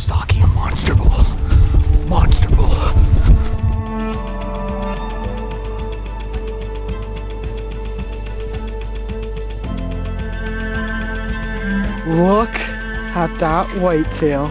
stalking a monster bull. Monster bull. Look at that whitetail.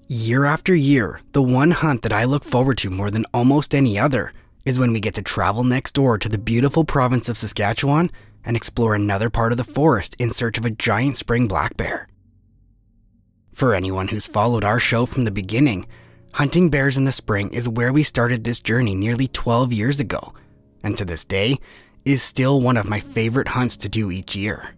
Year after year, the one hunt that I look forward to more than almost any other is when we get to travel next door to the beautiful province of Saskatchewan and explore another part of the forest in search of a giant spring black bear. For anyone who's followed our show from the beginning, hunting bears in the spring is where we started this journey nearly 12 years ago, and to this day is still one of my favorite hunts to do each year.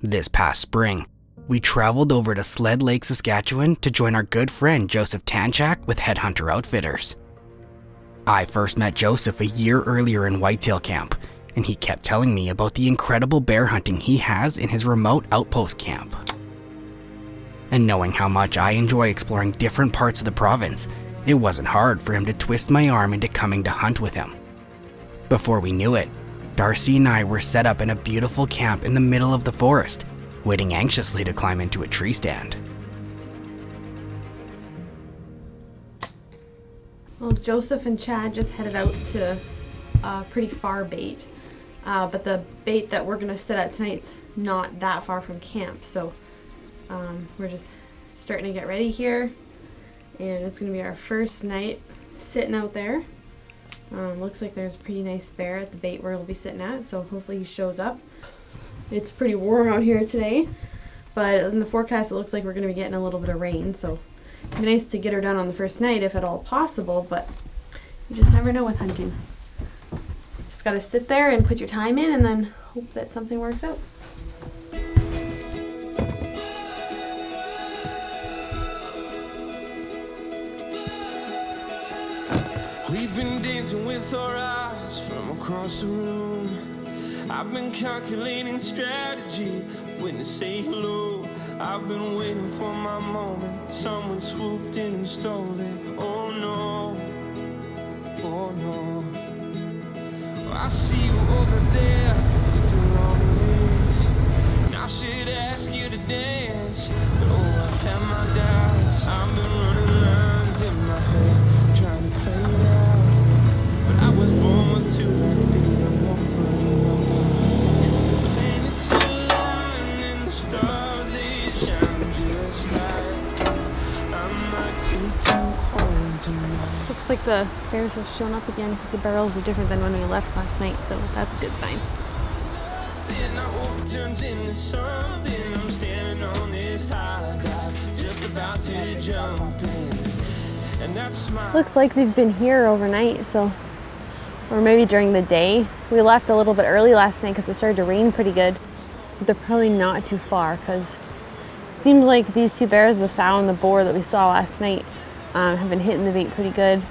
This past spring, we traveled over to Sled Lake, Saskatchewan to join our good friend Joseph Tanchak with Headhunter Outfitters. I first met Joseph a year earlier in whitetail camp, and he kept telling me about the incredible bear hunting he has in his remote outpost camp. And knowing how much I enjoy exploring different parts of the province, it wasn't hard for him to twist my arm into coming to hunt with him. Before we knew it, Darcy and I were set up in a beautiful camp in the middle of the forest, waiting anxiously to climb into a tree stand. Well, Joseph and Chad just headed out to a pretty far bait, but the bait that we're going to sit at tonight's not that far from camp, so we're just starting to get ready here, and it's going to be our first night sitting out there. Looks like there's a pretty nice bear at the bait where we'll be sitting at, so hopefully he shows up. It's pretty warm out here today, but in the forecast it looks like we're going to be getting a little bit of rain, so it'd be nice to get her done on the first night if at all possible, but you just never know with hunting. Just got to sit there and put your time in and then hope that something works out. We've been dancing with our eyes from across the room. I've been calculating strategy when to say hello. I've been waiting for my moment. Someone swooped in and stole it. Oh no, oh no. I see you over there with your long legs. And I should ask you to dance, but oh, I have my doubts. I've been running lines in my head, trying to play it out. But I was born with 2 left feet and 1 foot in my mouth. If the planets align and the stars they shine just right, I might take you home tonight. Looks like the bears have shown up again because the barrels are different than when we left last night, so that's a good sign. Then I hope it turns into something. I'm standing on this high dive, just about to jump in. And that's my Looks like they've been here overnight, so, or maybe during the day. We left a little bit early last night because it started to rain pretty good, but they're probably not too far because it seems like these 2 bears, the sow and the boar that we saw last night, have been hitting the bait pretty good.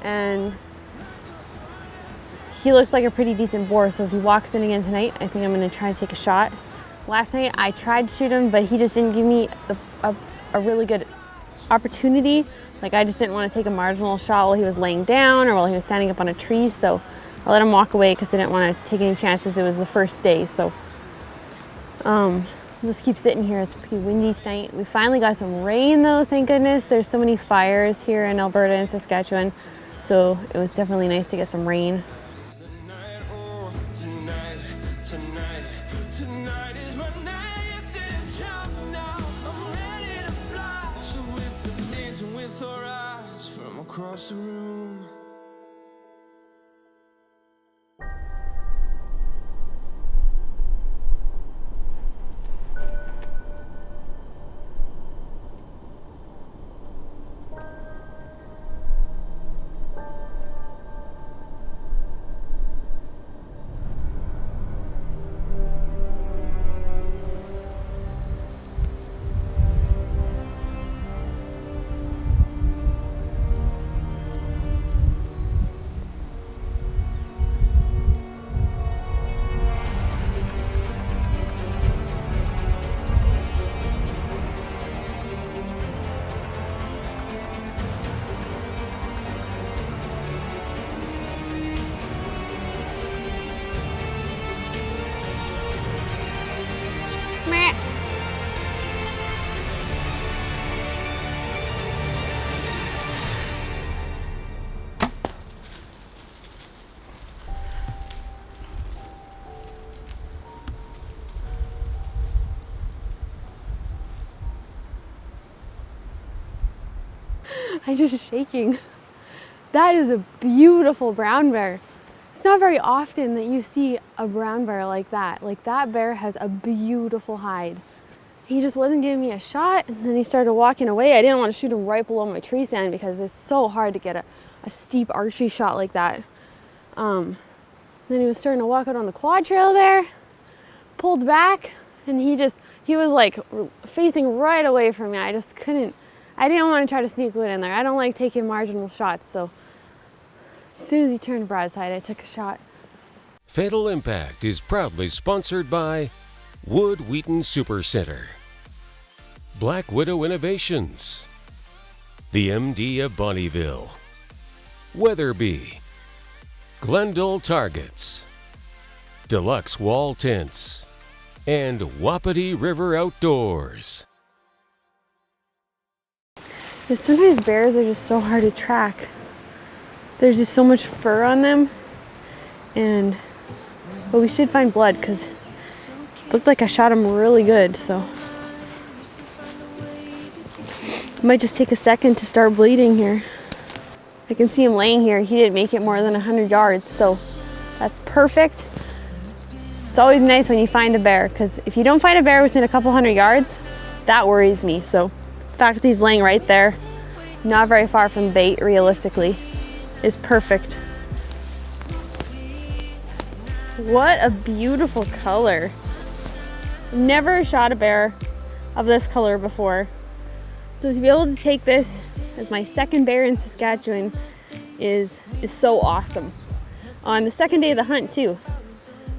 And he looks like a pretty decent boar, so if he walks in again tonight, I think I'm going to try to take a shot. Last night I tried to shoot him, but he just didn't give me a really good opportunity. Like, I just didn't want to take a marginal shot while he was laying down or while he was standing up on a tree, so I let him walk away because I didn't want to take any chances. It was the first day, so we'll just keep sitting here. It's pretty windy tonight. We finally got some rain though, thank goodness. There's so many fires here in Alberta and Saskatchewan, so it was definitely nice to get some rain. Tonight is my night. I said jump now. I'm ready to fly. So we've been dancing with our eyes from across the room. I'm just shaking. That is a beautiful brown bear. It's not very often that you see a brown bear like that. Like, that bear has a beautiful hide. He just wasn't giving me a shot, and then he started walking away. I didn't want to shoot him right below my tree stand because it's so hard to get a steep archery shot like that. Then he was starting to walk out on the quad trail there, pulled back, and he was like facing right away from me. I didn't want to try to sneak wood in there. I don't like taking marginal shots, so as soon as he turned broadside, I took a shot. Fatal Impact is proudly sponsored by Wood Wheaton Super Center, Black Widow Innovations, the MD of Bonnyville, Weatherby, Glendale Targets, Deluxe Wall Tents, and Wapiti River Outdoors. Sometimes bears are just so hard to track. There's just so much fur on them, but we should find blood because it looked like I shot him really good, so it might just take a second to start bleeding here. I can see him laying here. He didn't make it more than 100 yards, so that's perfect. It's always nice when you find a bear, because if you don't find a bear within a couple hundred yards, that worries me. So the fact that he's laying right there, not very far from bait realistically, is perfect. What a beautiful color. Never shot a bear of this color before. So to be able to take this as my second bear in Saskatchewan is so awesome. On the second day of the hunt too.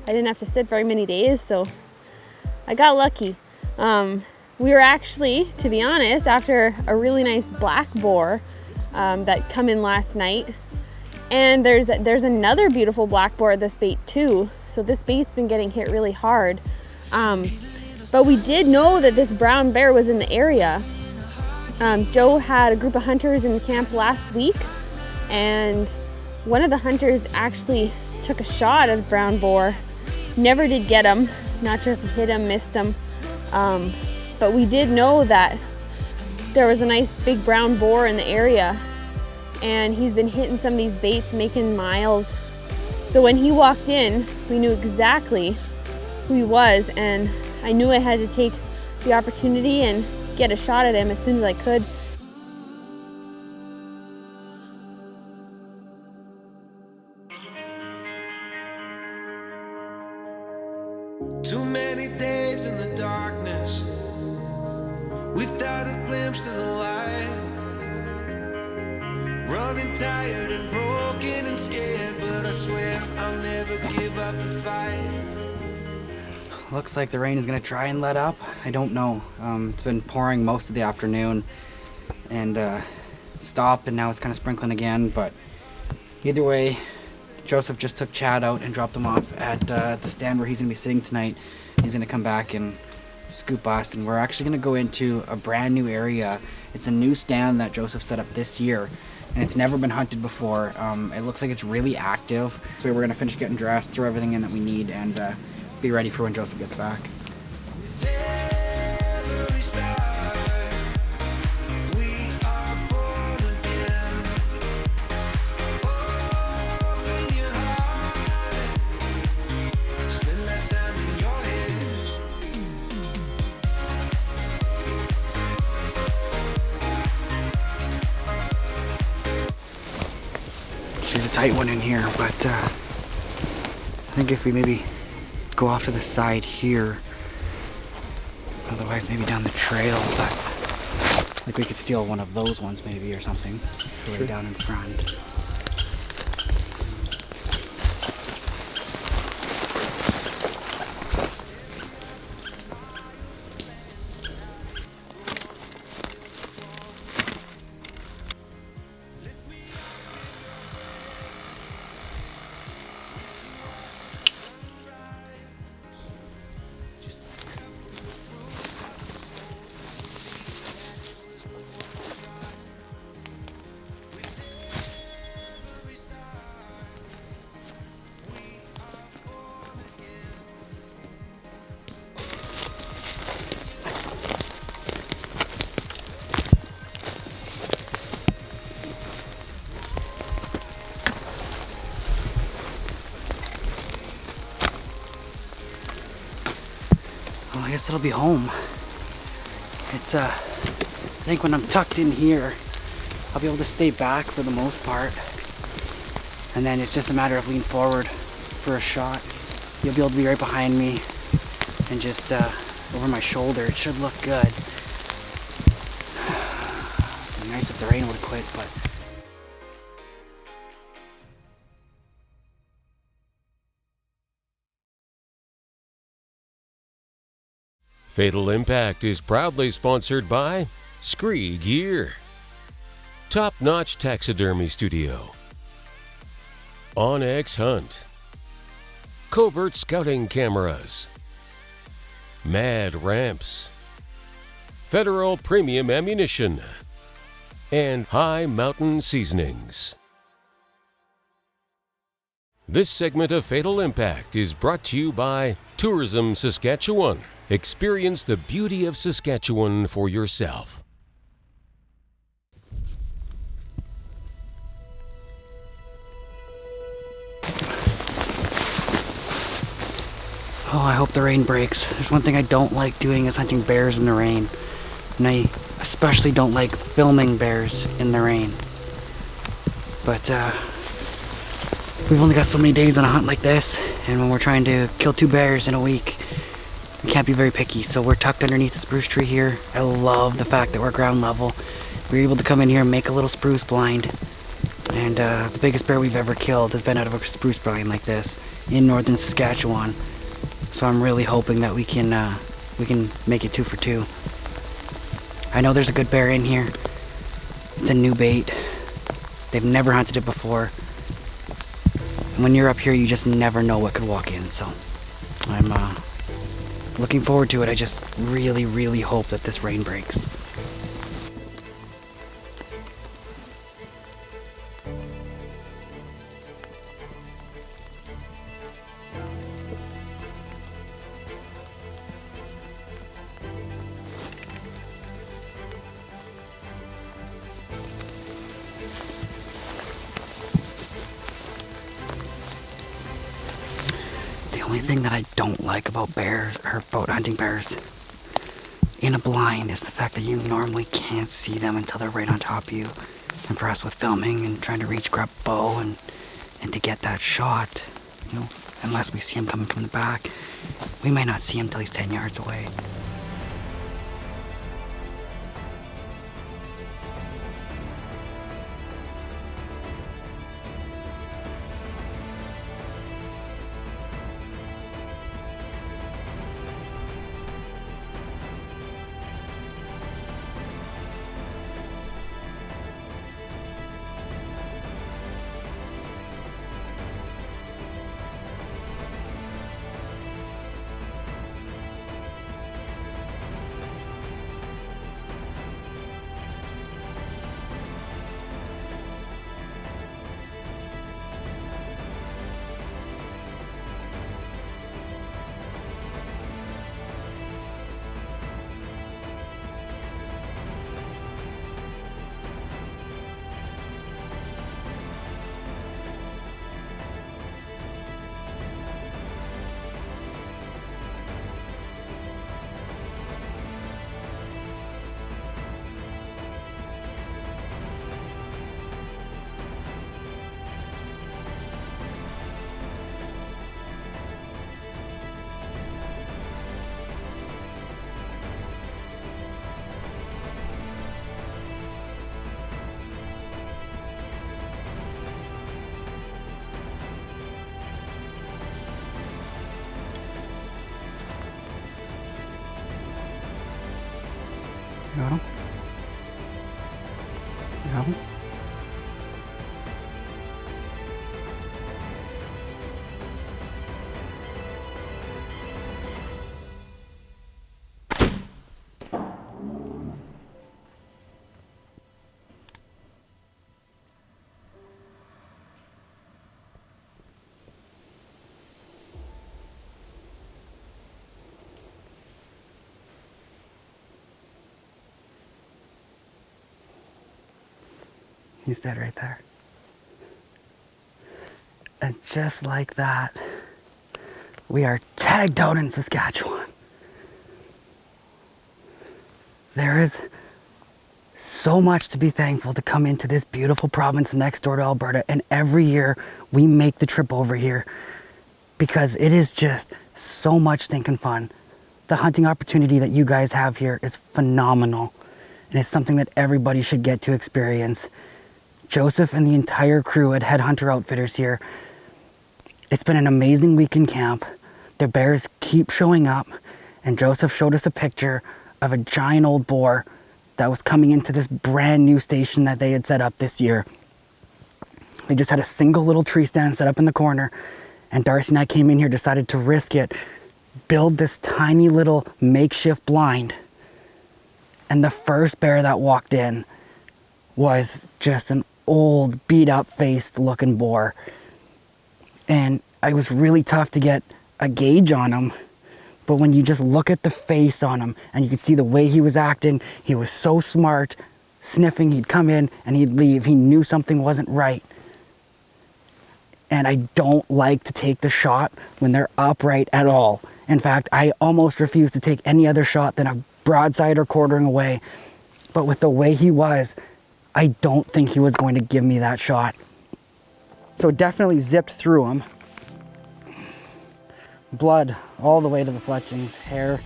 I didn't have to sit very many days, so I got lucky. We were actually, to be honest, after a really nice black boar that come in last night, and there's another beautiful black boar at this bait too. So this bait's been getting hit really hard. But we did know that this brown bear was in the area. Joe had a group of hunters in the camp last week, and one of the hunters actually took a shot at a brown boar. Never did get him. Not sure if he hit him, missed him. But we did know that there was a nice big brown boar in the area, and he's been hitting some of these baits, making miles. So when he walked in, we knew exactly who he was, and I knew I had to take the opportunity and get a shot at him as soon as I could. Too many days in the darkness without a glimpse of the light. Running tired and broken and scared, but I swear I'll never give up the fight. Looks like the rain is gonna try and let up. I don't know. It's been pouring most of the afternoon and stopped, and now it's kind of sprinkling again, but either way, Joseph just took Chad out and dropped him off at the stand where he's gonna be sitting tonight. He's gonna come back and scoop us, and we're actually gonna go into a brand new area. It's a new stand that Joseph set up this year, and it's never been hunted before. It looks like it's really active, so we're gonna finish getting dressed, throw everything in that we need, and be ready for when Joseph gets back. She's a tight one in here, but I think if we maybe go off to the side here, otherwise maybe down the trail, but like we could steal one of those ones maybe or something, way down in front. it'll be home. It's I think when I'm tucked in here, I'll be able to stay back for the most part. And then it's just a matter of lean forward for a shot. You'll be able to be right behind me and just over my shoulder. It should look good. It'd be nice if the rain would quit, but Fatal Impact is proudly sponsored by Scree Gear, Top Notch Taxidermy Studio, OnX Hunt, Covert Scouting Cameras, Mad Ramps, Federal Premium Ammunition, and High Mountain Seasonings. This segment of Fatal Impact is brought to you by Tourism Saskatchewan. Experience the beauty of Saskatchewan for yourself. oh, I hope the rain breaks. There's one thing I don't like doing is hunting bears in the rain. And I especially don't like filming bears in the rain. But we've only got so many days on a hunt like this, and when we're trying to kill 2 bears in a week, we can't be very picky. So we're tucked underneath the spruce tree here. I love the fact that we're ground level. We were able to come in here and make a little spruce blind. And the biggest bear we've ever killed has been out of a spruce blind like this in northern Saskatchewan. So I'm really hoping that we can make it 2 for 2. I know there's a good bear in here. It's a new bait. They've never hunted it before. And when you're up here, you just never know what could walk in. So I'm looking forward to it. I just really, really hope that this rain breaks. The only thing that I don't like about bears, or about hunting bears in a blind, is the fact that you normally can't see them until they're right on top of you. And for us with filming and trying to reach, grab a bow and to get that shot, you know, unless we see him coming from the back, we might not see him till he's 10 yards away. You got him? You have him? He's dead right there. And just like that, we are tagged out in Saskatchewan. There is so much to be thankful to come into this beautiful province next door to Alberta, and every year we make the trip over here because it is just so much stinking fun. The hunting opportunity that you guys have here is phenomenal, and it's something that everybody should get to experience. Joseph and the entire crew at Headhunter Outfitters here, it's been an amazing week in camp. The bears keep showing up, and Joseph showed us a picture of a giant old boar that was coming into this brand new station that they had set up this year. They just had a single little tree stand set up in the corner, and Darcy and I came in here, decided to risk it, build this tiny little makeshift blind. And the first bear that walked in was just an old, beat up faced looking boar. And it was really tough to get a gauge on him. But when you just look at the face on him and you could see the way he was acting, he was so smart, sniffing, he'd come in and he'd leave. He knew something wasn't right. And I don't like to take the shot when they're upright at all. In fact, I almost refuse to take any other shot than a broadside or quartering away. But with the way he was, I don't think he was going to give me that shot. So definitely zipped through him. Blood all the way to the fletchings, hair.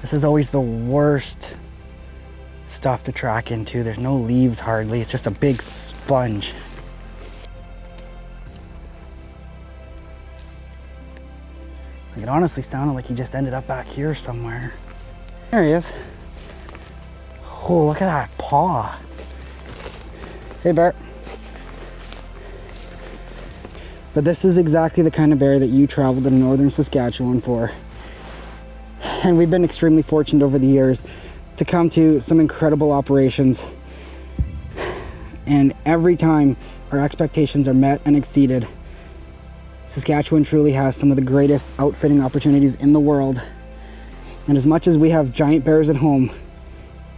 This is always the worst stuff to track into. There's no leaves hardly, it's just a big sponge. Like, it honestly sounded like he just ended up back here somewhere. There he is. Oh, look at that paw. Hey, bear. But this is exactly the kind of bear that you traveled to northern Saskatchewan for. And we've been extremely fortunate over the years to come to some incredible operations. And every time our expectations are met and exceeded. Saskatchewan truly has some of the greatest outfitting opportunities in the world. And as much as we have giant bears at home,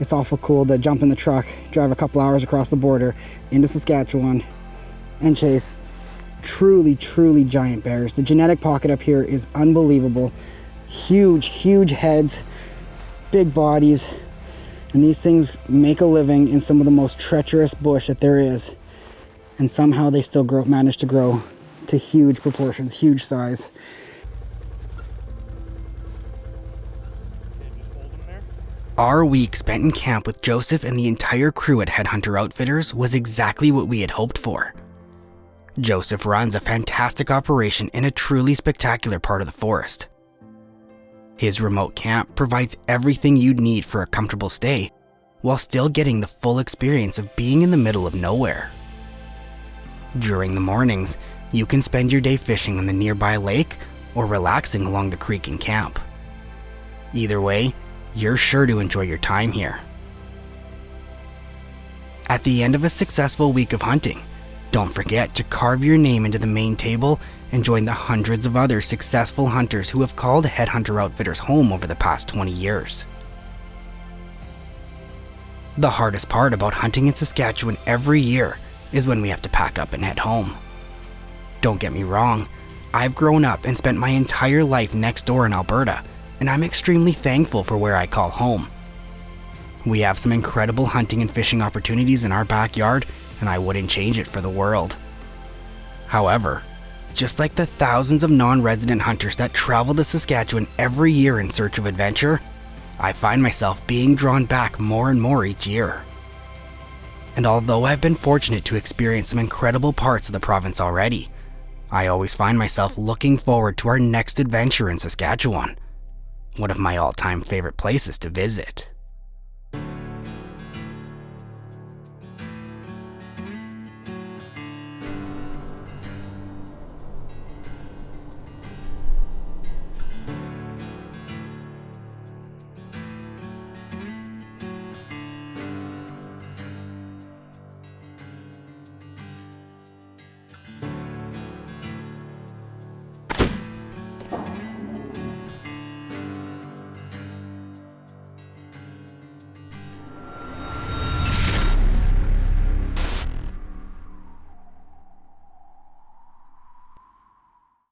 it's awful cool to jump in the truck, drive a couple hours across the border into Saskatchewan and chase truly, truly giant bears. The genetic pocket up here is unbelievable. Huge, huge heads, big bodies, and these things make a living in some of the most treacherous bush that there is. And somehow they still manage to grow to huge proportions, huge size. Our week spent in camp with Joseph and the entire crew at Headhunter Outfitters was exactly what we had hoped for. Joseph runs a fantastic operation in a truly spectacular part of the forest. His remote camp provides everything you'd need for a comfortable stay, while still getting the full experience of being in the middle of nowhere. During the mornings, you can spend your day fishing on the nearby lake or relaxing along the creek in camp. Either way, you're sure to enjoy your time here. At the end of a successful week of hunting, don't forget to carve your name into the main table and join the hundreds of other successful hunters who have called Headhunter Outfitters home over the past 20 years. The hardest part about hunting in Saskatchewan every year is when we have to pack up and head home. Don't get me wrong, I've grown up and spent my entire life next door in Alberta, and I'm extremely thankful for where I call home. We have some incredible hunting and fishing opportunities in our backyard, and I wouldn't change it for the world. However, just like the thousands of non-resident hunters that travel to Saskatchewan every year in search of adventure, I find myself being drawn back more and more each year. And although I've been fortunate to experience some incredible parts of the province already, I always find myself looking forward to our next adventure in Saskatchewan, one of my all-time favorite places to visit.